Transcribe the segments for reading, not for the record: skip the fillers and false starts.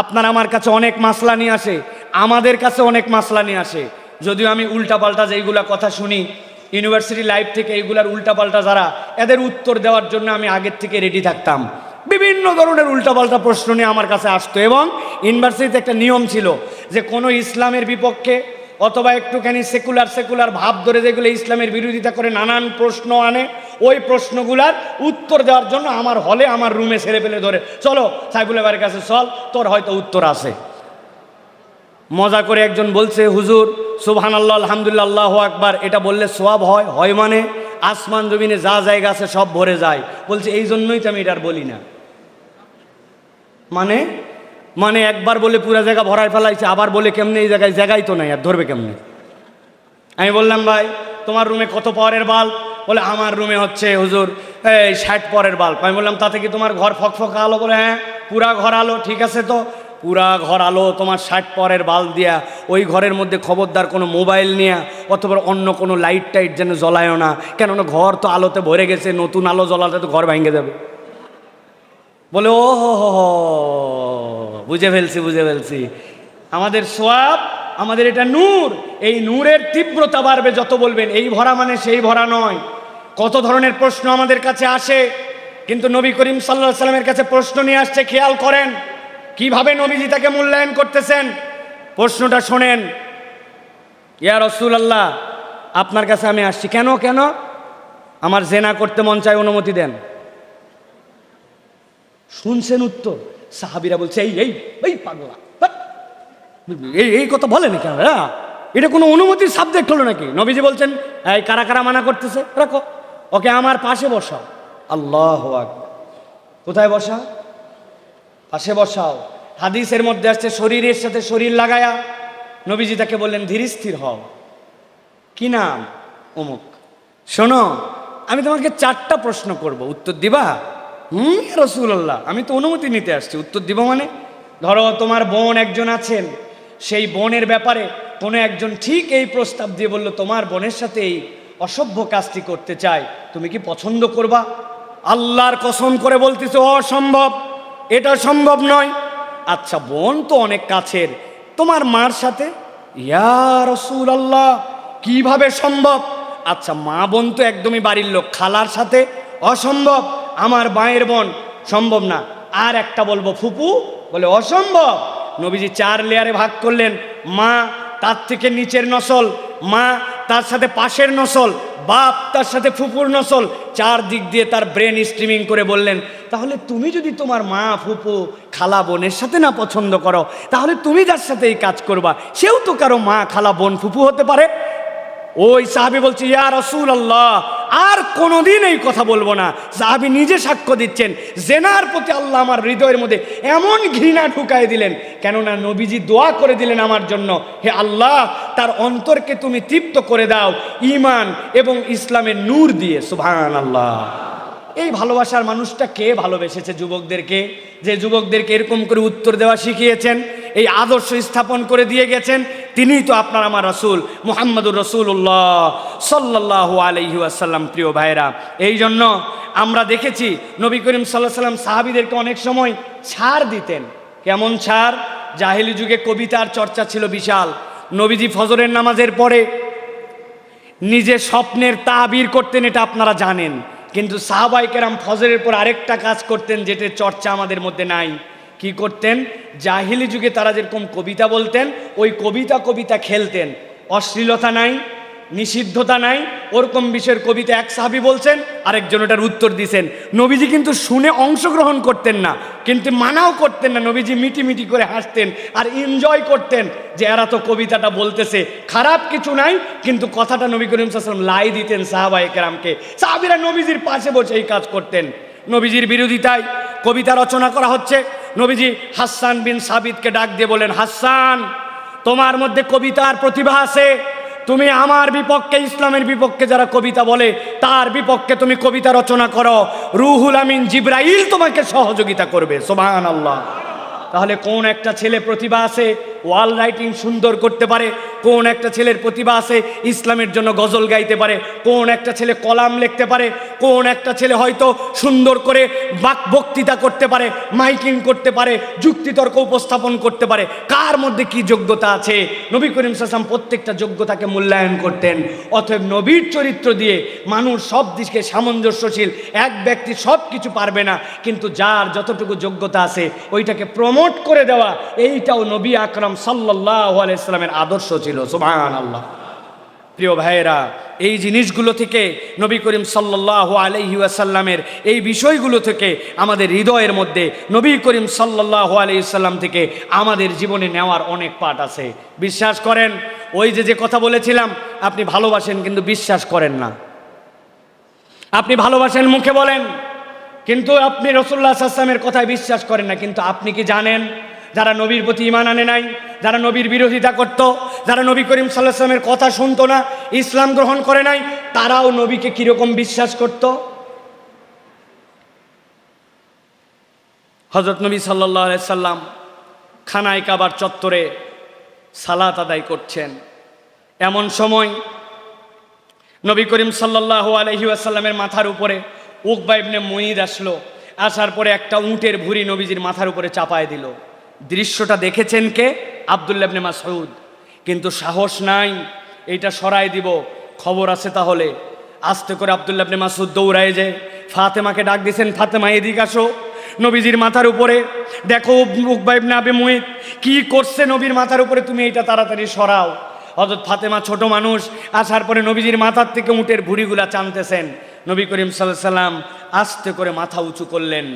আপনার আমার কাছে অনেক মাসলা নিয়ে আসে, আমাদের কাছে অনেক মাসলা নিয়ে আসে। যদিও আমি উল্টাপাল্টা যেইগুলা কথা শুনি ইউনিভার্সিটি লাইফ থেকে, এইগুলার উল্টাপাল্টা যারা, এদের উত্তর দেওয়ার জন্য আমি আগের থেকে রেডি থাকতাম। বিভিন্ন ধরনের উল্টাপাল্টা প্রশ্ন নিয়ে আমার কাছে আসতো, এবং ইউনিভার্সিটিতে একটা নিয়ম ছিল যে কোনো ইসলামের বিপক্ষে অথবা একটুখানি সেকুলার ভাব ধরে যেগুলো ইসলামের বিরোধিতা করে নানান প্রশ্ন আনে, ওই প্রশ্নগুলার উত্তর দেওয়ার জন্য আমার হলে, আমার রুমে ছেড়ে ফেলে ধরে, চলো সাইফুল ভাইয়ের কাছে চল, তোর হয়তো উত্তর আছে। মজা করে একজন বলছে, হুজুর সুবহানাল্লাহ আলহামদুলিল্লাহ আল্লাহু আকবার এটা বললে সওয়াব হয়? হয় মানে আসমান জমিনে যা জায়গা আছে সব ভরে যায়। বলছে এই জন্যই তো আমি এটা আর বলি না। মানে একবার বলে পুরো জায়গা ভরায় ফেলাইছে, আবার বলে কেমনে এই জায়গায় তো নাই, আর ধরবে কেমনে? আমি বললাম, ভাই তোমার রুমে কত পাওয়ারের বাল্ব? বলে আমার রুমে হচ্ছে হুজুর এই 60 পাওয়ারের বাল্ব। আমি বললাম তাতে কি তোমার ঘর ফকফকা আলো? বলে হ্যাঁ পুরা ঘর আলো। ঠিক আছে, তো পুরা ঘর আলো তোমার 60 পাওয়ারের বাল্ব দিয়া, ওই ঘরের মধ্যে খবরদার কোনো মোবাইল নিয়ে অথবা অন্য কোনো লাইট টাইট যেন জ্বলায়ও না, কেননা ঘর তো আলোতে ভরে গেছে, নতুন আলো জ্বলাতে তো ঘর ভেঙে যাবে। বলে ও হো, বুঝে ফেলছি। আমাদের সওয়াব, আমাদের এটা নূর, এই নূরের তীব্রতা বাড়বে যত বলবেন এই ভরা মানে সেই ভরা নয়। কত ধরনের প্রশ্ন আমাদের কাছে আসে, কিন্তু নবী করিম সাল্লাল্লাহু আলাইহি সাল্লামের কাছে প্রশ্ন নিয়ে আসছে, খেয়াল করেন কিভাবে নবীজি তাকে মূল্যায়ন করতেছেন। প্রশ্নটা শোনেন, ইয়া রাসূলুল্লাহ আপনার কাছে আমি আসছি। কেন? আমার জেনা করতে মন চায়, অনুমতি দেন। শুনছেন উত্তর? সাহাবীরা বলছে এই পাগলা, এই কথা বলে না কেন? এটা কোনো অনুমতির সাবজেক্ট হলো নাকি? নবীজি বলছেন, এই কারা কারা মানা করতেছে রাখো, ওকে আমার পাশে বসাও। আল্লাহু আকবার। কোথায় বসা? পাশে বসাও। হাদিসের মধ্যে আসছে শরীরের সাথে শরীর লাগায়া। নবীজি তাকে বললেন ধীর স্থির হও। কি নাম? অমুক। শোনো, আমি তোমাকে 4টা প্রশ্ন করব, উত্তর দিবা? ইয়া রাসূলুল্লাহ আমি তো অনুমতি নিতে আসছি, উত্তর দিব মানে? ধরো তোমার বোন একজন আছেন, সেই বোনের ব্যাপারে কোনো একজন ঠিক এই প্রস্তাব দিয়ে বলল তোমার বোনের সাথে এই অসভ্য কাজটি করতে চাই, তুমি কি পছন্দ করবা? আল্লাহর কসম করে বলতেছে অসম্ভব, এটা সম্ভব নয়। আচ্ছা বোন তো অনেক কাছের, তোমার মার সাথে? ইয়া রাসূলুল্লাহ কিভাবে সম্ভব? আচ্ছা মা বোন তো একদমই বাড়ির লোক, খালার সাথে? অসম্ভব, আমার মায়ের বোন, সম্ভব না। আর একটা বলবো ফুপু? বলে অসম্ভব। নবীজি 4 লেয়ারে ভাগ করলেন, মা তার থেকে নিচের নসল, মা তার সাথে পাশের নসল, বাপ তার সাথে ফুপুর নসল, 4 দিক দিয়ে তার ব্রেন স্ট্রিমিং করে বললেন, তাহলে তুমি যদি তোমার মা ফুপু খালা বোনের সাথে না পছন্দ করো, তাহলে তুমি যার সাথে এই কাজ করবা সেও তো কারো মা খালা বোন ফুপু হতে পারে। ওই সাহাবী বলছে ইয়া রাসূলুল্লাহ আর কোনোদিন এই কথা বলবো না। সাহাবী নিজে সাক্ষ্য দিচ্ছেন, জেনার প্রতি আল্লাহ আমার হৃদয়ের মধ্যে এমন ঘৃণা ঢুকায় দিলেন, কেননা নবীজি দোয়া করে দিলেন আমার জন্য, হে আল্লাহ তার অন্তরকে তুমি তৃপ্ত করে দাও ঈমান এবং ইসলামের নূর দিয়ে। সুবহানাল্লাহ। এই ভালোবাসার মানুষটা কে ভালোবেসেছে যুবকদেরকে, যে যুবকদেরকে এরকম করে উত্তর দেওয়া শিখিয়েছেন, এই আদর্শ স্থাপন করে দিয়ে গেছেন, তিনিই তো আপনার আমার রাসূল মুহাম্মদুর রাসূলুল্লাহ সাল্লাল্লাহু আলাইহি ওয়াসাল্লাম। প্রিয় ভাইরা, এই জন্য আমরা দেখেছি নবী করিম সাল্লাল্লাহু আলাইহি ওয়াসাল্লাম সাহাবীদেরকে অনেক সময় ছাড় দিতেন। কেমন ছাড়? জাহেলি যুগে কবিতার চর্চা ছিল বিশাল। নবীজি ফজরের নামাজের পরে নিজে স্বপ্নের তাবির করতেন, এটা আপনারা জানেন, কিন্তু সাহাবায়ে কেরাম ফজরের পর আরেকটা কাজ করতেন যেটার চর্চা আমাদের মধ্যে নাই। কি করতেন? জাহিলি যুগে তারা যেরকম কবিতা বলতেন, ওই কবিতা খেলতেন। অশ্লীলতা নাই, নিষিদ্ধতা নাই, ওরকম বিষয়ের কবিতা এক সাহাবী বলছেন, আরেকজন ওটার উত্তর দিছেন। নবীজি কিন্তু শুনে অংশগ্রহণ করতেন না, কিন্তু মানাও করতেন না। নবীজি মিটি করে হাসতেন আর এনজয় করতেন যে এরা তো কবিতাটা বলতেছে, খারাপ কিছু নাই, কিন্তু কথাটা নবী করিম সাল্লাল্লাহু আলাইহি ওয়াসাল্লাম লাই দিতেন সাহাবায়ে কেরামকে। সাহাবীরা নবীজির পাশে বসে এই কাজ করতেন। নবীজির বিরোধিতায় কবিতা রচনা করা হচ্ছে, নবীজি হাসান বিন সাবিতকে ডাক দিয়ে বলেন, হাসান তোমার মধ্যে কবিতার প্রতিভা আছে, তুমি আমার বিপক্ষে, ইসলামের বিপক্ষে যারা কবিতা বলে তার বিপক্ষে তুমি কবিতা রচনা করো, রুহুল আমিন জিবরাইল তোমাকে সহযোগিতা করবে। সুবহানাল্লাহ। তাহলে কোন একটা ছেলে প্রতিভা আছে, ওয়াল রাইটিং সুন্দর করতে পারে, কোন একটা ছেলের প্রতিভা আছে ইসলামের জন্য গজল গাইতে পারে, কোন একটা ছেলে কলাম লিখতে পারে, কোন একটা ছেলে হয়তো সুন্দর করে বক্তৃতা করতে পারে, মাইকিং করতে পারে, যুক্তিতর্ক উপস্থাপন করতে পারে, কার মধ্যে কি যোগ্যতা আছে। নবী করিম সাল্লাল্লাহু আলাইহি ওয়াসাল্লাম প্রত্যেকটা যোগ্যতাকে মূল্যায়ন করতেন। অতএব নবীর চরিত্র দিয়ে মানুষ সব দিকে সামঞ্জস্যশীল, এক ব্যক্তি সব কিছু পারবে না, কিন্তু যার যতটুকু যোগ্যতা আছে ওইটাকে প্রমোট করে দেওয়া, এইটাও নবী আকরাম সাল্লাল্লাহু আলাইহি সাল্লামের আদর্শ ছিল। সুবহানাল্লাহ। প্রিয় ভাইয়েরা, এই জিনিসগুলো থেকে নবী করিম সাল্লাল্লাহু আলাইহি ওয়াসাল্লামের এই বিষয়গুলো থেকে আমাদের হৃদয়ের মধ্যে নবী করিম সাল্লাল্লাহু আলাইহি ওয়াসাল্লাম থেকে আমাদের জীবনে নেওয়ার অনেক পাঠ আছে। বিশ্বাস করেন, ওই যে কথা বলেছিলাম, আপনি ভালোবাসেন কিন্তু বিশ্বাস করেন না। আপনি ভালোবাসেন মুখে বলেন, কিন্তু আপনি রাসূলুল্লাহ সাল্লাল্লাহু আলাইহি ওয়াসাল্লামের কথায় বিশ্বাস করেন না। কিন্তু আপনি কি জানেন, যারা নবীর প্রতি ঈমান আনে নাই, যারা নবীর বিরোধিতা করত, যারা নবী করিম সাল্লাল্লাহু আলাইহি ওয়াসাল্লামের কথা শুনতো না, ইসলাম গ্রহণ করে নাই, তারাও নবীকে কিরকম বিশ্বাস করত? হযরত নবী সাল্লাল্লাহু আলাইহি সাল্লাম খানায় কাবার চত্বরে সালাত আদায় করছেন। এমন সময় নবী করিম সাল্লাল্লাহু আলাইহি ওয়াসাল্লামের মাথার উপরে উকবা ইবনে মুঈদ আসলো। আসার পরে একটা উটের ভুঁড়ি নবীজির মাথার উপরে চাপায় দিল। দৃশ্যটা দেখেছেন কে? আব্দুল্লাহ ইবনে মাসউদ। কিন্তু সাহস নাই এইটা সরাই দিব, খবর আছে। তাহলে আস্তে করে আব্দুল্লাহ ইবনে মাসউদ দৌড়ায় যায়, ফাতেমাকে ডাক দিয়েছেন, ফাতেমা এদিকে আসো। নবীজির মাথার উপরে দেখো উকবা ইবনে আবি মুঈত কি করছে নবীর মাথার উপরে, তুমি এইটা তাড়াতাড়ি সরাও। হযরত ফাতেমা ছোট মানুষ, আসার পরে নবীজির মাথার থেকে উটের ভুঁড়িগুলা টানতেছেন। নবী করিম সাল্লাল্লাহু আলাইহি সাল্লাম আস্তে করে মাথা উঁচু করলেন।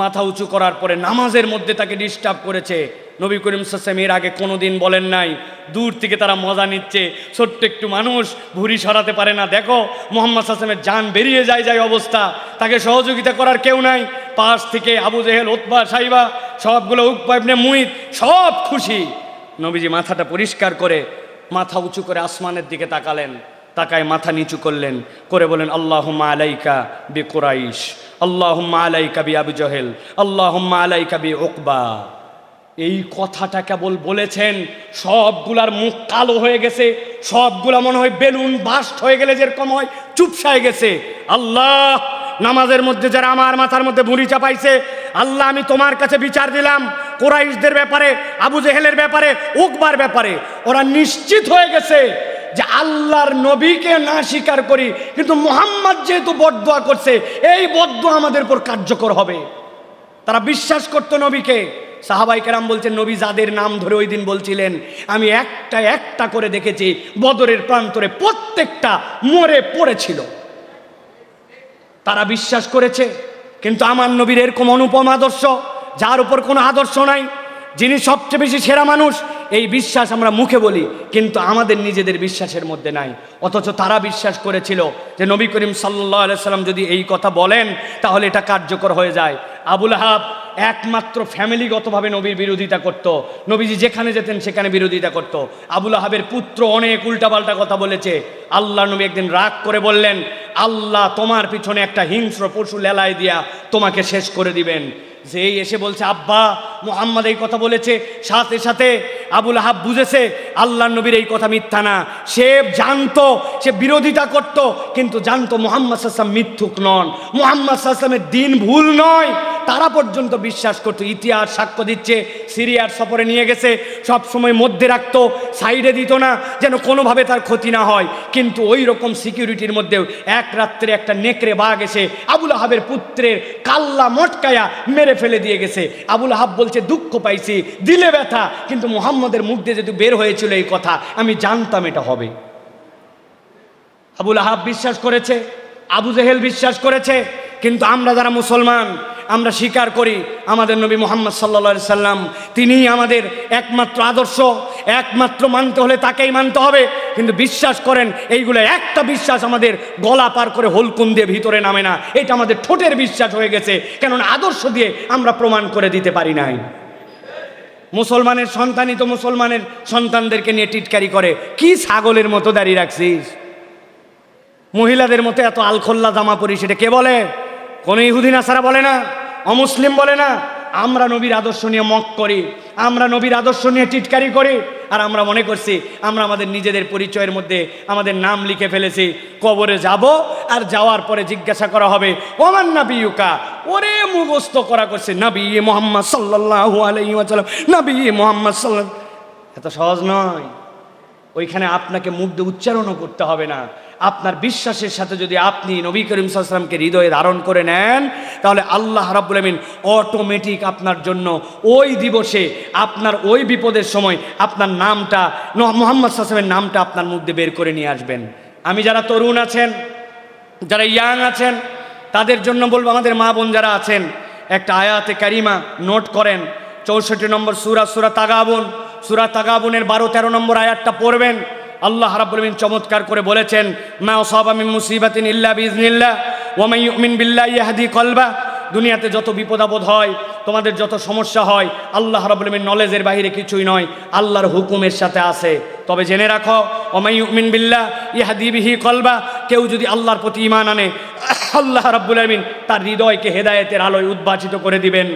মাথা উঁচু করার পরে নামাজের মধ্যে তাকে ডিস্টার্ব করেছে। নবী করিম সাল্লাল্লাহু আলাইহি ওয়াসাল্লাম এর আগে কোনোদিন বলেন নাই। দূর থেকে তারা মজা নিচ্ছে, ছোট্ট একটু মানুষ ভুঁড়ি সরাতে পারে না, দেখো মুহাম্মদ সাল্লাল্লাহু আলাইহি ওয়াসাল্লামের জান বেরিয়ে যায় অবস্থা, তাকে সহযোগিতা করার কেউ নাই। পাশ থেকে আবু জেহেল, উতবা, সাইবা সবগুলো, উকবা ইবনে মুঈত সব খুশি। নবীজি মাথাটা পরিষ্কার করে মাথা উঁচু করে আসমানের দিকে তাকালেন, তাকায় মাথা নিচু করলেন, করে বলেন আল্লাহুম্মা আলাইকা বি কুরাইশ, আল্লাহুম্মা আলাইকা বি আবু জহেল, আল্লাহুম্মা আলাইকা বি উকবা। এই কথাটা কেবল বলেছেন, সবগুলার মুখ কালো হয়ে গেছে, সবগুলা মনে হয় বেলুন বাস্ট হয়ে গেলে যেরকম হয় চুপসায় গেছে। আল্লাহ, নামাজের মধ্যে যারা আমার মাথার মধ্যে ভুঁড়ি চাপাইছে, আল্লাহ আমি তোমার কাছে বিচার দিলাম কুরাইশদের ব্যাপারে, আবু জেহেলের ব্যাপারে, উকবার ব্যাপারে। ওরা নিশ্চিত হয়ে গেছে যে আল্লাহর নবীকে না স্বীকার করি, কিন্তু মুহাম্মদ যেহেতু বদদুয়া করছে, এই বদদুয়া আমাদের উপর কার্যকর হবে। তারা বিশ্বাস করত নবীকে। সাহাবায়ে কেরাম বলছেন, নবী যাদের নাম ধরে ওই দিন বলছিলেন, আমি একটা একটা করে দেখেছি বদরের প্রান্তরে প্রত্যেকটা মরে পড়েছিল। তারা বিশ্বাস করেছে। কিন্তু আমার নবীর এরকম অনুপম আদর্শ, যার উপর কোনো আদর্শ নাই, যিনি সবচেয়ে বেশি সেরা মানুষ, এই বিশ্বাস আমরা মুখে বলি কিন্তু আমাদের নিজেদের বিশ্বাসের মধ্যে নাই। অথচ তারা বিশ্বাস করেছিল যে নবী করিম সাল্লাল্লাহু আলাইহি সাল্লাম যদি এই কথা বলেন তাহলে এটা কার্যকর হয়ে যায়। আবু লাহাব একমাত্র ফ্যামিলিগতভাবে নবীর বিরোধিতা করত, নবীজি যেখানে যেতেন সেখানে বিরোধিতা করত। আবু লাহাবের পুত্র অনেক উল্টাপাল্টা কথা বলেছে। আল্লাহ নবী একদিন রাগ করে বললেন, আল্লাহ তোমার পিছনে একটা হিংস্র পশু লেলায় দিয়া তোমাকে শেষ করে দিবেন। যেই এসে বলছে আব্বা মুহাম্মদ এই কথা বলেছে, সাথে সাথে আবু লাহাব বুঝেছে আল্লাহ নবীর এই কথা মিথ্যা না। সে জানতো, সে বিরোধিতা করত, কিন্তু জানতো মুহাম্মদ সাল্লাল্লাহু আলাইহি ওয়াসাল্লাম মিথ্যুক নন, মুহাম্মদ সাল্লাল্লাহু আলাইহি ওয়াসাল্লামের দিন ভুল নয়। তারা পর্যন্ত বিশ্বাস করতো। ইতিহাস সাক্ষ্য দিচ্ছে, সিরিয়ার সফরে নিয়ে গেছে, সব সময় মধ্যে রাখতো, সাইডে দিত না, যেন কোনোভাবে তার ক্ষতি না হয়। কিন্তু ওই রকম সিকিউরিটির মধ্যেও এক রাত্রে একটা নেকড়ে বাঘ এসে আবু লাহাবের পুত্রের কাল্লা মটকায়া মেরে ফেলে দিয়ে গেছে। আবু লাহাব বলছে দুঃখ পাইছি, দিলে ব্যথা, কিন্তু মুহাম্মদের মুখ দিয়ে যদি বের হয়েছিল এই কথা, আমি জানতাম এটা হবে। আবু লাহাব বিশ্বাস করেছে, আবু জেহেল বিশ্বাস করেছে। কিন্তু আমরা যারা মুসলমান, আমরা স্বীকার করি আমাদের নবী মুহাম্মদ সাল্লাল্লাহু আলাইহি সাল্লাম তিনিই আমাদের একমাত্র আদর্শ, একমাত্র মানতে হলে তাকেই মানতে হবে। কিন্তু বিশ্বাস করেন এইগুলো একটা বিশ্বাস আমাদের গলা পার করে হলকুন দিয়ে ভিতরে নামে না, এটা আমাদের ঠোঁটের বিশ্বাস হয়ে গেছে, কেননা আদর্শ দিয়ে আমরা প্রমাণ করে দিতে পারি নাই। মুসলমানের সন্তানই তো মুসলমানের সন্তানদেরকে নিয়ে টিটকারি করে, কি ছাগলের মতো দাঁড়িয়ে রাখছিস, মহিলাদের মতো এত আলখোল্লা জামা পরিস, এটা কে বলে? কোনো ইহুদি নাসারা বলে না, অমুসলিম বলে না, আমরা নবীর আদর্শ নিয়ে মক করি, আমরা নবীর আদর্শ নিয়ে টিটকারি করি, আর আমরা মনে করছি আমরা আমাদের নিজেদের পরিচয়ের মধ্যে আমাদের নাম লিখে ফেলেছি। কবরে যাব, আর যাওয়ার পরে জিজ্ঞাসা করা হবে ওমান নাবিয়ুকা, ওরে মুখস্থ করা করছে নবী মুহাম্মদ সাল্লাল্লাহু আলাইহি ওয়াসাল্লাম, নবী মুহাম্মদ সাল্লাল্লাহু। এত সহজ নয়। ওইখানে আপনাকে মুখ দিয়ে উচ্চারণও করতে হবে না। আপনার বিশ্বাসের সাথে যদি আপনি নবী করিম সাল্লাল্লাহু আলাইহি ওয়াসাল্লামকে হৃদয়ে ধারণ করে নেন, তাহলে আল্লাহ রাব্বুল আমিন অটোমেটিক আপনার জন্য ওই দিবসে, আপনার ওই বিপদের সময় আপনার নামটা, মুহাম্মদ সাল্লাল্লাহু আলাইহি ওয়াসাল্লামের নামটা আপনার মুখ দিয়ে বের করে নিয়ে আসবেন। আমি যারা তরুণ আছেন, যারা ইয়াং আছেন, তাদের জন্য বলবো, আমাদের মা বোন যারা আছেন, একটা আয়াতে কারিমা নোট করেন। 64 নম্বর সূরা তাগাবুন, সূরা তাগাবুনের 12-13 নম্বর আয়াতটা পড়বেন। আল্লাহ রাব্বুল আমিন চমৎকার করে বলেছেন, মা আসাবা মিন মুসিবাতিন ইল্লা বিইজনিল্লাহ ওয়া মান ইউমিন বিল্লাহি ইয়াহদি কলবা। দুনিয়াতে যত বিপদ আপদ হয়, তোমাদের যত সমস্যা হয়, আল্লাহ রাব্বুল আমিন নলেজের বাইরে কিছুই নয়, আল্লাহর হুকুমের সাথে আছে। তবে জেনে রাখো, ওয়া মান ইউমিন বিল্লাহ ইয়াহদি বিহি কলবা, কেউ যদি আল্লাহর প্রতি ঈমান আনে, আল্লাহ রাব্বুল আমিন তার হৃদয়কে হেদায়েতের আলোয় উদ্ভাসিত করে দিবেন।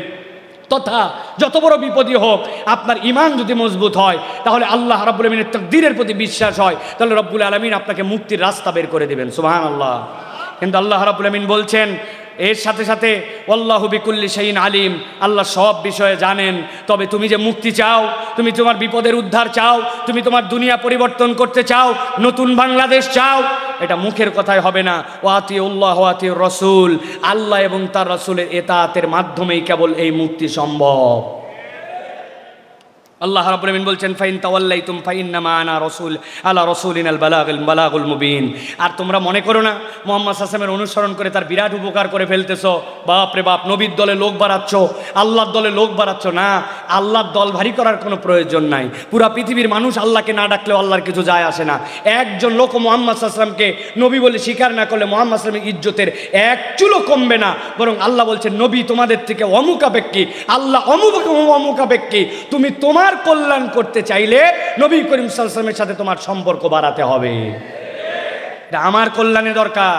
তথা যত বড় বিপদই হোক, আপনার ঈমান যদি মজবুত হয়, তাহলে আল্লাহ রাব্বুল আলামিনের তাকদীরের প্রতি বিশ্বাস হয়, তাহলে রব্বুল আলামিন আপনাকে মুক্তির রাস্তা বের করে দিবেন। সুবহানাল্লাহ। কিন্তু আল্লাহ রাব্বুল আলামিন বলছেন এর সাথে সাথে আল্লাহু বিকুল্লি শাইইন আলিম, আল্লাহ সব বিষয়ে জানেন। তবে তুমি যে মুক্তি চাও, তুমি তোমার বিপদের উদ্ধার চাও, তুমি তোমার দুনিয়া পরিবর্তন করতে চাও, নতুন বাংলাদেশ চাও, এটা মুখের কথায় হবে না। ওয়াতিউল্লাহ ওয়াতিউর রাসূল, আল্লাহ এবং তার রাসূলের ইতাআতের মাধ্যমেই কেবল এই মুক্তি সম্ভব। আল্লাহ রাব্বুল আমিন বলছেন, ফাইন তাওয়াল্লাইতুম ফাইন্নামা আনা রাসূল আলা রাসূলিনাল বালাগুল মুবিন। আর তোমরা মনে করো না মুহাম্মদ সাল্লাল্লাহু আলাইহি ওয়াসাল্লামের অনুসরণ করে তার বিরাট উপকার করে ফেলতেছো। বাপ রে বাপ, নবীর দলে লোক বাড়াচ্ছ, আল্লাহর দলে লোক বাড়াচ্ছ না। আল্লাহর দল ভারী করার কোনো প্রয়োজন নাই। পুরা পৃথিবীর মানুষ আল্লাহকে না ডাকলেও আল্লাহর কিছু যায় আসে না। একজন লোক মুহাম্মদ সাল্লাল্লাহু আলাইহি ওয়াসাল্লামকে নবী বলে স্বীকার না করলে মুহাম্মদ সাল্লাল্লাহু আলাইহি ওয়াসাল্লামের ইজ্জতের এক চুলও কমবে না। বরং আল্লাহ বলছেন, নবী তোমাদের থেকে অমুকাপেক্ষী, আল্লাহ অমুকাপেক্ষী। তুমি তোমার কল্যাণ করতে চাইলে নবী করিম সাল্লাল্লাহু আলাইহি ওয়াসাল্লামের সাথে তোমার সম্পর্ক বাড়াতে হবে। এটা আমার কল্যাণে দরকার,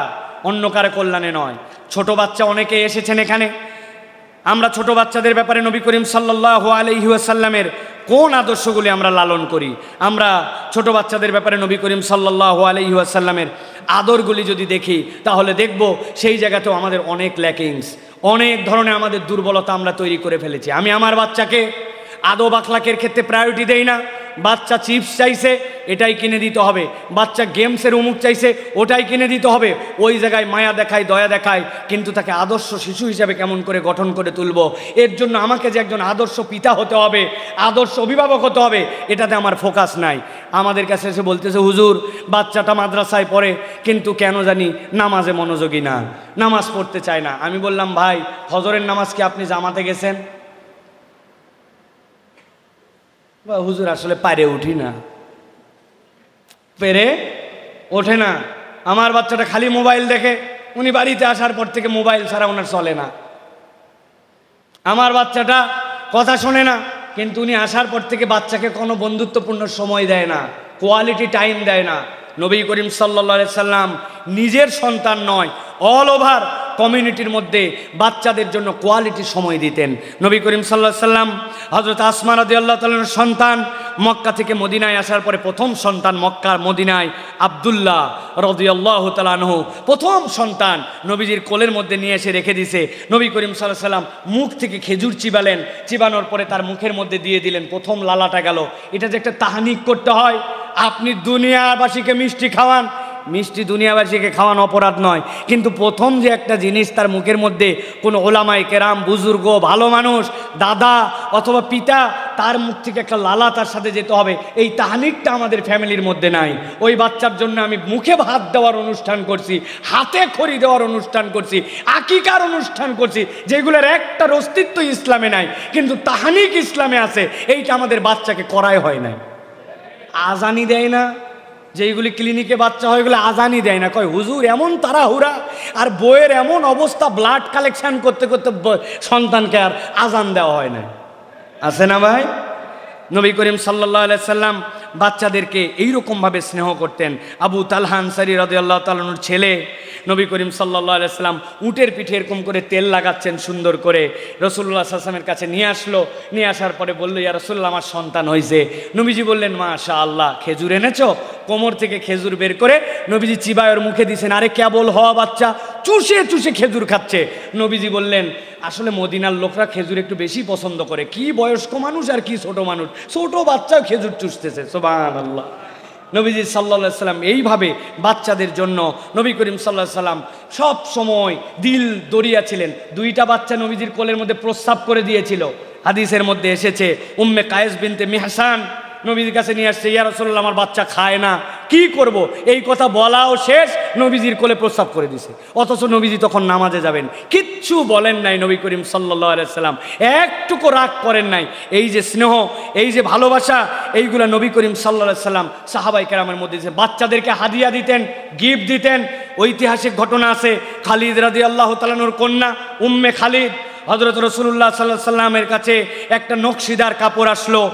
অন্য কারো কল্যাণে নয়। ছোট বাচ্চা অনেকে এসেছেন এখানে, আমরা ছোট বাচ্চাদের ব্যাপারে নবী করিম সাল্লাল্লাহু আলাইহি ওয়াসাল্লামের কোন আদর্শগুলি আমরা লালন করি? আমরা ছোট বাচ্চাদের ব্যাপারে নবী করিম সাল্লাল্লাহু আলাইহি ওয়াসাল্লামের আদরগুলি যদি দেখি, তাহলে দেখব সেই জায়গাতেও আমাদের অনেক ল্যাকিংস, অনেক ধরনের আমাদের দুর্বলতা আমরা তৈরি করে ফেলেছি। আমি আমার বাচ্চাকে আদব আখলাকের ক্ষেত্রে প্রায়োরিটি দেই না। বাচ্চা চিপস চাইছে, এটাই কিনে দিতে হবে। বাচ্চা গেমসের উমুক চাইছে, ওটাই কিনে দিতে হবে। ওই জায়গায় মায়া দেখায়, দয়া দেখায়, কিন্তু তাকে আদর্শ শিশু হিসাবে কেমন করে গঠন করে তুলব, এর জন্য আমাকে যে একজন আদর্শ পিতা হতে হবে, আদর্শ অভিভাবক হতে হবে, এটাতে আমার ফোকাস নাই। আমাদের কাছে এসে বলতেছে, হুজুর বাচ্চাটা মাদ্রাসায় পড়ে, কিন্তু কেন জানি নামাজে মনোযোগী না, নামাজ পড়তে চায় না। আমি বললাম, ভাই ফজরের নামাজ কি আপনি জামাতে গেছেন? হুজুর আসলে পারে উঠি না, পেরে ওঠে না। আমার বাচ্চাটা খালি মোবাইল দেখে, উনি বাড়িতে আসার পর থেকে মোবাইল ছাড়া ওনার চলে না। আমার বাচ্চাটা কথা শোনে না, কিন্তু উনি আসার পর থেকে বাচ্চাকে কোনো বন্ধুত্বপূর্ণ সময় দেয় না, কোয়ালিটি টাইম দেয় না। নবী করিম সাল্লাল্লাহু আলাইহি সাল্লাম নিজের সন্তান নয়, অল ওভার কমিউনিটির মধ্যে বাচ্চাদের জন্য কোয়ালিটি সময় দিতেন। নবী করিম সাল্লাল্লাহু আলাইহি সাল্লাম হযরত আসমা রাদিয়াল্লাহু তাআলার সন্তান, মক্কা থেকে মদিনায় আসার পরে প্রথম সন্তান মক্কার মদিনায় আব্দুল্লাহ রাদিয়াল্লাহু তাআলা আনহু, প্রথম সন্তান নবীজির কোলের মধ্যে নিয়ে এসে রেখে দিছে। নবী করিম সাল্লাল্লাহু আলাইহি সাল্লাম মুখ থেকে খেজুর চিবালেন, চিবানোর পরে তার মুখের মধ্যে দিয়ে দিলেন, প্রথম লালাটা গেল। এটা যে একটা তাহনিক করতে হয়। আপনি দুনিয়াবাসীকে মিষ্টি খাওয়ান, মিষ্টি দুনিয়াবাসীকে খাওয়ানো অপরাধ নয়, কিন্তু প্রথম যে একটা জিনিস তার মুখের মধ্যে কোনো ওলামায়ে কেরাম, বুজুর্গ, ভালো মানুষ, দাদা অথবা পিতা, তার মুখ থেকে একটা লালা তার সাথে যেতে হবে, এই তাহনিকটা আমাদের ফ্যামিলির মধ্যে নাই। ওই বাচ্চার জন্য আমি মুখে ভাত দেওয়ার অনুষ্ঠান করছি, হাতে খড়ি দেওয়ার অনুষ্ঠান করছি, আকিকার অনুষ্ঠান করছি, যেগুলোর একটার অস্তিত্ব ইসলামে নাই, কিন্তু তাহনিক ইসলামে আছে। এইটা আমাদের বাচ্চাকে করাই হয় না। আজানি দেয় না, যেইগুলি ক্লিনিকে বাচ্চা হয় এগুলো আজানি দেয় না, কয় হুজুর এমন তাড়াহুড়া আর বইয়ের এমন অবস্থা, ব্লাড কালেকশন করতে করতে সন্তানকে আর আজান দেওয়া হয় না। আছে না ভাই? নবী করিম সাল্লাল্লাহু আলাইহি সাল্লাম বাচ্চাদেরকে এইরকমভাবে স্নেহ করতেন। আবু তালহা আনসারী রাদিয়াল্লাহু তাআলা আনহুর ছেলে নবী করিম সাল্লাল্লাহু আলাইহি সাল্লাম উটের পিঠে এরকম করে তেল লাগাচ্ছেন সুন্দর করে, রাসূলুল্লাহ সাল্লাল্লাহু আলাইহি ওয়াসাল্লামের কাছে নিয়ে আসলো। নিয়ে আসার পরে বলল, ইয়া রাসূলুল্লাহ, আমার সন্তান হয়েছে। নবীজি বললেন, মাশাআল্লাহ, খেজুর এনেছো? কোমর থেকে খেজুর বের করে নবীজি চিবায় ওর মুখে দিয়েছেন। আরে কেবল হওয়া বাচ্চা চুষে চুষে খেজুর খাচ্ছে। নবীজি বললেন, আসলে মদিনার লোকরা খেজুর একটু বেশি পছন্দ করে, কি বয়স্ক মানুষ আর কি ছোট মানুষ, ছোট বাচ্চাও খেজুর চুষতেছে। সুবহানাল্লাহ। নবীজি সাল্লাল্লাহু আলাইহি সাল্লাম এইভাবে বাচ্চাদের জন্য, নবী করিম সাল্লাল্লাহু আলাইহি সাল্লাম সব সময় দিল দরিয়া ছিলেন। দুইটা বাচ্চা নবীজির কোলের মধ্যে প্রস্রাব করে দিয়েছিল। হাদিসের মধ্যে এসেছে, উম্মে কায়েস বিনতে মিহসান নবীজির কাছে নিয়ে আসছে, ইয়া রাসূলুল্লাহ, আমার বাচ্চা খায় না, কি করব? এই কথা বলাও শেষ, নবীজির কোলে প্রস্রাব করে দিছে। অথচ নবীজি তখন নামাজে যাবেন, কিচ্ছু বলেন নাই। নবী করিম সাল্লাল্লাহু আলাইহি সাল্লাম একটুকু রাগ করেন নাই। এই যে স্নেহ, এই যে ভালোবাসা, এইগুলা নবী করিম সাল্লাল্লাহু আলাইহি সাল্লাম সাহাবায়ে কেরামের মধ্যে বাচ্চাদেরকে হাদিয়া দিতেন, গিফট দিতেন। ঐতিহাসিক ঘটনা আছে, খালিদ রাদিয়াল্লাহু তাআলা আনহুর কন্যা উম্মে খালিদ, হযরত রাসূলুল্লাহ সাল্লাল্লাহু আলাইহি সাল্লামের কাছে একটা নকশিদার কাপড় আসলো।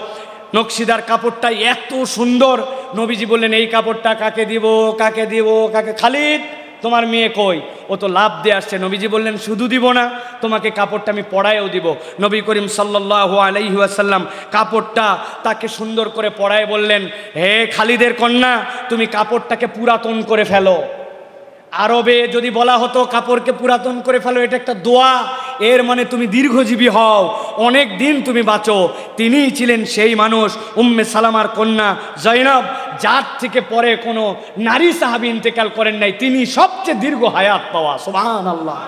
নকশিদার কাপড়টা এত সুন্দর, নবীজি বললেন, এই কাপড়টা কাকে দিব, কাকে দিব, কাকে? খালিদ, তোমার মেয়ে কই? ও তো লাভ দিয়ে আসছে। নবীজি বললেন, শুধু দিব না, তোমাকে কাপড়টা আমি পরায়ও দিব। নবী করিম সাল্লাল্লাহু আলাইহি ওয়াসাল্লাম কাপড়টা তাকে সুন্দর করে পরায় বললেন, হে খালিদের কন্যা, তুমি কাপড়টাকে পুরাতন করে ফেলো। আরবে যদি বলা হতো কাপড়কে পুরাতন করে ফেলো, এটা একটা দোয়া, এর মানে তুমি দীর্ঘজীবী হও, অনেক দিন তুমি বাঁচো। তিনিই ছিলেন সেই মানুষ, উম্মে সালামার কন্যা জয়নব, যার থেকে পরে কোনো নারী সাহাবী ইন্তেকাল করেন নাই, তিনি সবচেয়ে দীর্ঘ হায়াত পাওয়া। সুবহানাল্লাহ।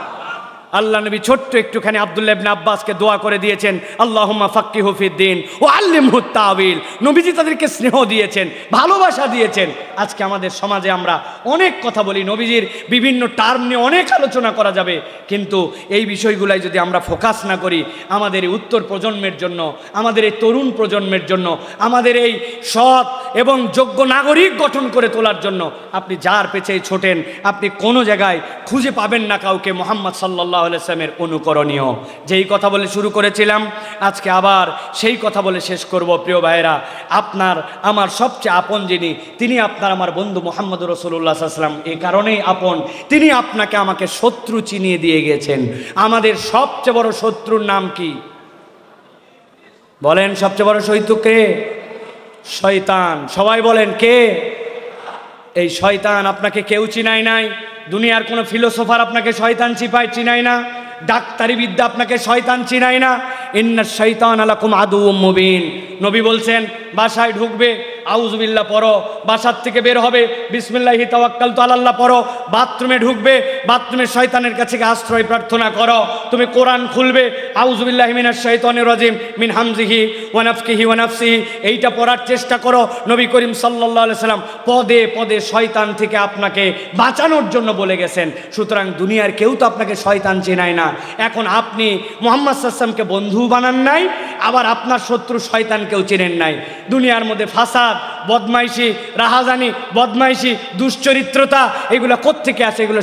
আল্লাহ নবী ছোট্ট একটুখানি আব্দুল্লাহ ইবনে আব্বাসকে দোয়া করে দিয়েছেন, আল্লাহুম্মা ফাক্কিহু ফিদ্দিন ওয়া আল্লিমহু তাওয়িল। নবীজি তাদেরকে স্নেহ দিয়েছেন, ভালোবাসা দিয়েছেন। আজকে আমাদের সমাজে আমরা অনেক কথা বলি, নবীজির বিভিন্ন টার্ম নিয়ে অনেক আলোচনা করা যাবে, কিন্তু এই বিষয়গুলাই যদি আমরা ফোকাস না করি, আমাদের এই উত্তর প্রজন্মের জন্য, আমাদের এই তরুণ প্রজন্মের জন্য, আমাদের এই সৎ এবং যোগ্য নাগরিক গঠন করে তোলার জন্য, আপনি যার পেছেই ছোটেন, আপনি কোনো জায়গায় খুঁজে পাবেন না কাউকে মুহাম্মদ সাল্লাল্লাহু আলাইহি ওয়াসাল্লামের অনুকরণীয়। যেই কথা বলে শুরু করেছিলাম, আজকে আবার সেই কথা বলে শেষ করব। প্রিয় ভাইয়েরা, আপনার আমার সবচেয়ে আপন যিনি, তিনি আপনার আমার বন্ধু মুহাম্মদুর রাসূলুল্লাহ সাল্লাল্লাহু আলাইহি ওয়াসাল্লাম। এই কারণেই আপন, তিনি আপনাকে আমাকে শত্রু চিনিয়ে দিয়ে গেছেন। আমাদের সবচেয়ে বড় শত্রুর নাম কি বলেন? সবচেয়ে বড় শত্রু কে? শয়তান। সবাই বলেন, কে? এই শয়তান আপনাকে কেউ চিনায় নাই, দুনিয়ার কোনো ফিলোসোফার আপনাকে শয়তান চিনায় না, ডাক্তারি বিদ্যা আপনাকে শয়তান চিনায় না। ইন্নাশ শাইতানা লাকুম আদুউম মুবিন। নবী বলছেন, বাসায় ঢুকবে আউযুবিল্লাহ পড়ো, বাসার থেকে বের হবে বিসমিল্লাহি তাওয়াক্কালতু আলাল্লাহ পড়ো, বাথরুমে ঢুকবে, বাথরুমে শয়তানের কাছে আশ্রয় প্রার্থনা করো, তুমি কোরআন খুলবে আউযুবিল্লাহি মিনাশ শাইতানির রাজিম মিন হামজিহি ওয়া নাফখিহি ওয়া নাফসিহি, এইটা পড়ার চেষ্টা করো। নবী করিম সাল্লাল্লাহু আলাইহি সাল্লাম পদে পদে শয়তান থেকে আপনাকে বাঁচানোর জন্য বলে গেছেন। সুতরাং দুনিয়ার কেউ তো আপনাকে শয়তান চেনায় না। এখন আপনি মুহাম্মদ সাল্লাল্লাহু আলাইহি ওয়াসাল্লামকে বন্ধু বানান নাই, আবার আপনার শত্রু শয়তানকেও চেনেন নাই। দুনিয়ার মধ্যে ফাসাদ, বদমাইশি, রাহাজানি, বদমাইশি, দুশ্চরিত্রতা, এগুলো কোত্থেকে আসে? এগুলো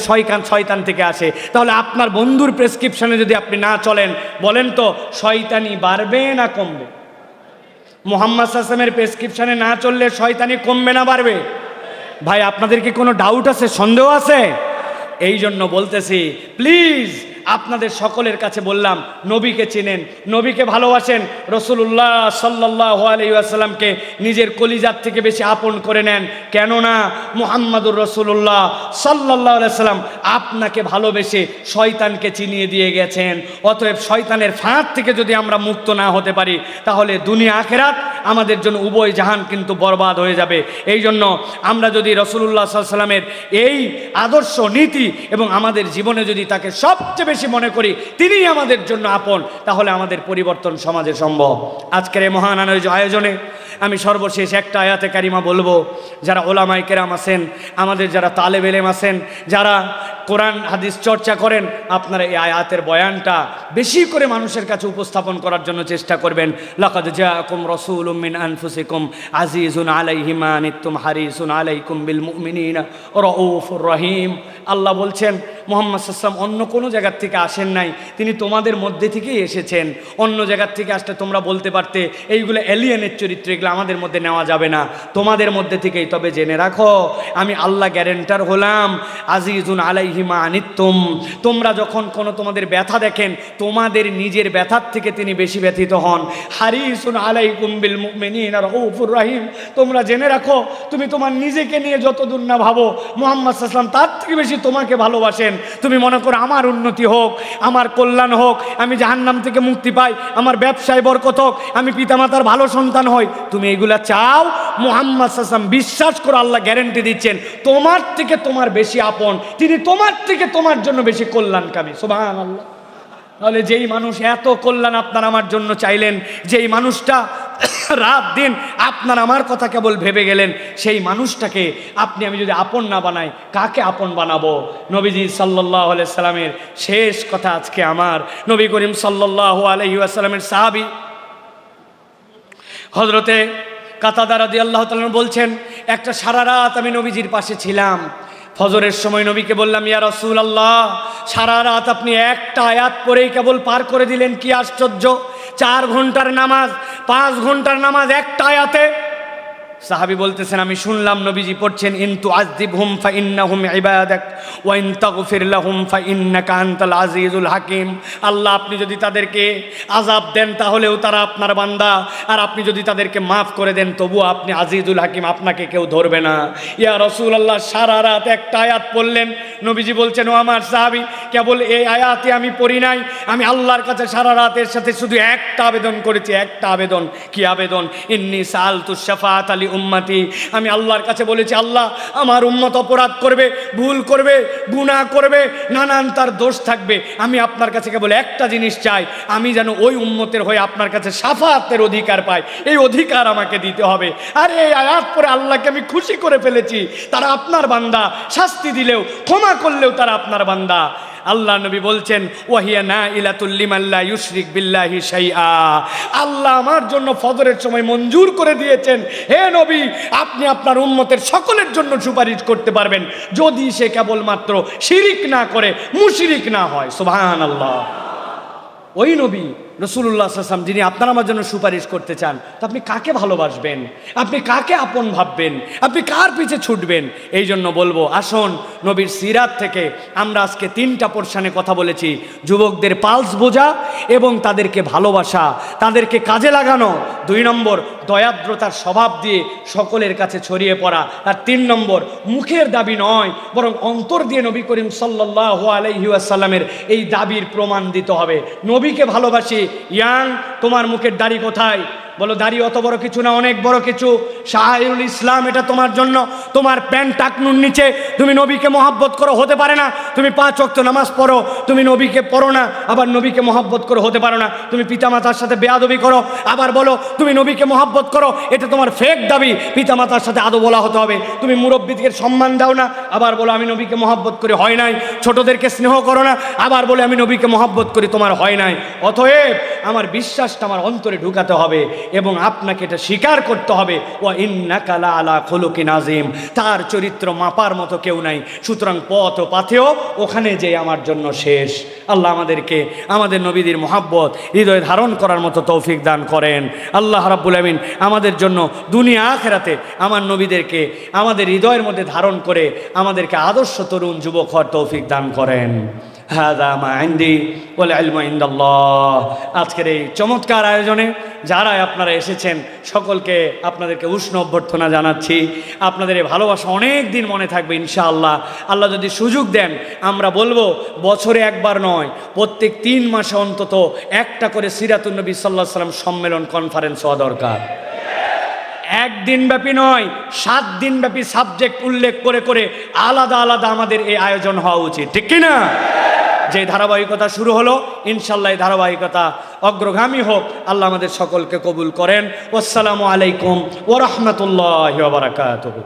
শয়তান থেকে আসে। তাহলে আপনার বন্ধুর প্রেসক্রিপশনে যদি আপনি না চলেন, বলেন তো শয়তানি বাড়বে না কমবে? মুহাম্মদ সাল্লাল্লাহু আলাইহি ওয়াসাল্লামের প্রেসক্রিপশনে না চললে শয়তানি কমবে না বাড়বে? ভাই, আপনাদের কি কোনো ডাউট আছে, সন্দেহ আছে? এই জন্য বলতেছি, প্লিজ আপনাদের সকলের কাছে বললাম, নবীকে চিনেন, নবীকে ভালোবাসেন, রাসূলুল্লাহ সাল্লাল্লাহু আলাইহি ওয়াসাল্লামকে নিজের কলিজার থেকে বেশি আপন করে নেন। কেননা মুহাম্মাদুর রাসূলুল্লাহ সাল্লাল্লাহু আলাইহি ওয়াসাল্লাম আপনাকে ভালোবেসে শয়তানকে চিনিয়ে দিয়ে গেছেন। অতএব শয়তানের ফাঁদ থেকে যদি আমরা মুক্ত না হতে পারি, তাহলে দুনিয়া আখিরাত আমাদের জন্য উভয় জাহান কিন্তু বরবাদ হয়ে যাবে। এই জন্য আমরা যদি রাসূলুল্লাহ সাল্লাল্লাহু আলাইহি ওয়াসাল্লামের এই আদর্শ নীতি এবং আমাদের জীবনে যদি তাকে সবচেয়ে বেশি মনে করি, তিনিই আমাদের জন্য আপন, তাহলে আমাদের পরিবর্তন সমাজে সম্ভব। আজকের এই মহান আয়োজনে আমি সর্বশেষ একটা আয়াতে কারিমা বলবো। যারা ওলামায়ে কেরাম আছেন, আমাদের যারা তালেব ইলম আছেন, যারা কোরআন হাদিস চর্চা করেন, আপনারা এই আয়াতের বয়ানটা বেশি করে মানুষের কাছে উপস্থাপন করার জন্য চেষ্টা করবেন। লাকাদ জাআকুম রাসূলুম মিন আনফুসিকুম আজিজুন আলাইহি মা আনিতুম হারিসুন আলাইকুম বিল মুমিনিনা রাউফুর রহিম। আল্লাহ বলছেন, মুহাম্মদ সাল্লাল্লাহু আলাইহি ওয়াসাল্লাম অন্য কোনো জায়গার থেকে আসেন নাই, তিনি তোমাদের মধ্যে থেকেই এসেছেন। অন্য জায়গার থেকে আসলে তোমরা বলতে পারতে এইগুলো এলিয়েনের চরিত্র, এগুলো আমাদের মধ্যে নেওয়া যাবে না, তোমাদের মধ্যে থেকেই। তবে জেনে রাখো আমি আল্লাহ গ্যারেন্টার হলাম, আজিজুন আলাইহি মা আনিতুম, তোমরা যখন কোনো তোমাদের ব্যথা দেখেন, তোমাদের নিজের ব্যথার থেকে তিনি বেশি ব্যথিত হন। হারিসুন আলাইকুম বিল মুমিনিনা রাউফুর রহিম, তোমরা জেনে রাখো তুমি তোমার নিজেকে নিয়ে যতদূর না ভাবো, মুহাম্মদ সাল্লাল্লাহু আলাইহি ওয়াসাল্লাম তার থেকে বেশি তোমাকে ভালোবাসেন। তুমি মনে করো আমার উন্নতি হোক, আমার কল্যাণ হোক, আমি জাহান্নাম থেকে মুক্তি পাই, আমার ব্যবসায় বরকত হোক, আমি পিতামাতার ভালো সন্তান হই, তুমি এগুলা চাও, মুহাম্মদ সাল্লাল্লাহু আলাইহি ওয়াসাল্লাম বিশ্বাস করো আল্লাহ গ্যারান্টি দিচ্ছেন তোমার থেকে তোমার বেশি আপন, তিনি তোমার থেকে তোমার জন্য বেশি কল্যাণকামী। সুবহানাল্লাহ। তাহলে যেই মানুষ এত কল্যাণ আপনার আমার জন্য চাইলেন, যেই মানুষটা রাত দিন আপনার আমার কথা কেবল ভেবে গেলেন, সেই মানুষটাকে আপনি আমি যদি আপন না বানাই, কাকে আপন বানাবো? নবীজি সাল্লাল্লাহু আলাইহি সাল্লামের শেষ কথা আজকে আমার নবী করিম সাল্লাল্লাহু আলাইহি ওয়াসাল্লামের সাহাবী হযরতে কাতাদা রাদিয়াল্লাহু তাআলা বলছেন, একটা সারা রাত আমি নবীজির পাশে ছিলাম। ফজরের সময় নবীকে বললাম, ইয়া রাসূলুল্লাহ, সারা রাত আপনি একটা আয়াত পড়েই কেবল পার করে দিলেন, কি আশ্চর্য! 4 ঘন্টার নামাজ, 5 ঘন্টার নামাজ একটা আয়াতে। সাহাবী বলতেছেন, আমি শুনলাম নবীজি পড়ছেন, ইন তুআযিবহুম ফাইন্নাহুম ইবাদাক ওয়া ইন তাগফির লাহুম ফাইন্নাকা আনতাল আজিজুল হাকিম। আল্লাহ আপনি যদি তাদেরকে আযাব দেন তাহলেও তারা আপনার বান্দা, আর আপনি যদি তাদেরকে মাফ করে দেন তবুও আপনি আজিজুল হাকিম, আপনাকে কেউ ধরবে না। ইয়া রাসূলুল্লাহ, সারা রাত একটা আয়াত পড়লেন। নবীজি বলছেন, ও আমার সাহাবী, কেবল এই আয়াতই আমি পড়ি নাই, আমি আল্লাহর কাছে সারা রাতের সাথে শুধু একটা আবেদন করেছি, একটা আবেদন। কি আবেদন? ইন্নী সাআলতুশ শাফাআত আলি উম্মতি, আমি আল্লাহর কাছে বলেছি, আল্লাহ আমার উম্মত অপরাধ করবে, ভুল করবে, গুনাহ করবে, নানান তার দোষ থাকবে, আমি আপনার কাছে কেবল একটা জিনিস চাই, আমি যেন ওই উম্মতের হয়ে আপনার কাছে শাফাআতের অধিকার পাই, এই অধিকার আমাকে দিতে হবে। আর এই আয়াত পরে আল্লাহকে আমি খুশি করে ফেলেছি, তারা আপনার বান্দা, শাস্তি দিলেও ক্ষমা করলেও তারা আপনার বান্দা। আল্লাহ নবী বলছেন, ওয়াহিয়া নাইলাতুল লিমান লা ইউশরিক বিল্লাহি শাইআ, আল্লাহ আমার জন্য ফজরের সময় মঞ্জুর করে দিয়েছেন, হে নবী আপনি আপনার উম্মতের সকলের জন্য সুপারিশ করতে পারবেন, যদি সে কেবলমাত্র শিরিক না করে, মুশরিক না হয়। সুবহানাল্লাহ। ওই নবী রাসূলুল্লাহ সাল্লাল্লাহু আলাইহি ওয়াসাল্লাম যিনি আপনার আমার জন্য সুপারিশ করতে চান, তো আপনি কাকে ভালোবাসবেন? আপনি কাকে আপন ভাববেন? আপনি কার পিছে ছুটবেন? এই জন্য বলবো, আসুন নবীর সিরাত থেকে আমরা আজকে 3টা পোরশনে কথা বলেছি। যুবকদের পালস বোঝা এবং তাদেরকে ভালোবাসা, তাদেরকে কাজে লাগানো। 2 নম্বর, দয়াদ্রতার স্বভাব দিয়ে সকলের কাছে ছড়িয়ে পড়া। আর 3 নম্বর, মুখের দাবি নয় বরং অন্তর দিয়ে নবী করিম সাল্লাল্লাহু আলাইহি ওয়াসাল্লামের এই দাবির প্রমাণ দিতে হবে। নবীকে ভালোবাসি। ইয়াং, তোমার মুখের দাড়ি কোথায়? বলো, দাড়ি অত বড় কিছু না, অনেক বড় কিছু। শাহরুল ইসলাম এটা তোমার জন্য। তোমার প্যান্ট টাকনুর নিচে তুমি নবীকে মহব্বত করো, হতে পারে না। তুমি 5 ওয়াক্ত নামাজ পড়ো, তুমি নবীকে পড়ো না, আবার নবীকে মহব্বত করো, হতে পারো না। তুমি পিতামাতার সাথে বেয়াদবি করো, আবার বলো তুমি নবীকে মহব্বত করো, এটা তোমার ফেক দাবি। পিতামাতার সাথে আদব বলা হতে হবে। তুমি মুরব্বীদের সম্মান দাও না, আবার বলো আমি নবীকে মহব্বত করি, হয় নাই। ছোটদেরকে স্নেহ করো না, আবার বলে আমি নবীকে মহব্বত করি, তোমার হয় নাই। অতএব আমার বিশ্বাসটা আমার অন্তরে ঢুকাতে হবে এবং আপনাকে এটা স্বীকার করতে হবে, ওয়া ইন্নাকা লা আলা খুলুকিন আযীম, তার চরিত্র মাপার মতো কেউ নাই। সুতরাং পথ ও পাথেও ওখানে যে আমার জন্য শেষ। আল্লাহ আমাদেরকে আমাদের নবীদের মহব্বত হৃদয়ে ধারণ করার মতো তৌফিক দান করেন। আল্লাহ রাব্বুল আমিন আমাদের জন্য দুনিয়া আখিরাতে আমার নবীদেরকে আমাদের হৃদয়ের মধ্যে ধারণ করে আমাদেরকে আদর্শ তরুণ যুবক হওয়ার তৌফিক দান করেন। হাদা মা ইনদি ওয়াল ইলমু ইনদাল্লাহ। আজকের এই চমৎকার আয়োজনে যারা আপনারা এসেছেন সকলকে আপনাদেরকে উষ্ণ অভ্যর্থনা জানাচ্ছি। আপনাদের এই ভালোবাসা অনেক দিন মনে থাকবে ইনশাআল্লাহ। আল্লাহ যদি সুযোগ দেন আমরা বলবো বছরে একবার নয়, প্রত্যেক 3 মাসে অন্তত একটা করে সিরাতুন নবী সাল্লাল্লাহু আলাইহি ওয়াসাল্লাম সম্মেলন কনফারেন্স হওয়া দরকার। 1 দিন ব্যাপী নয়, 7 দিন ব্যাপী সাবজেক্ট উল্লেখ করে করে আলাদা আলাদা আমাদের এই আয়োজন হওয়া উচিত, ঠিক কিনা? যে ধারাবাহিকতা শুরু হলো ইনশাআল্লাহ এই ধারাবাহিকতা অগ্রগামী হোক। আল্লাহ আমাদের সকলকে কবুল করেন। আসসালামু আলাইকুম ওয়া রাহমাতুল্লাহি ওয়া বারাকাতুহু।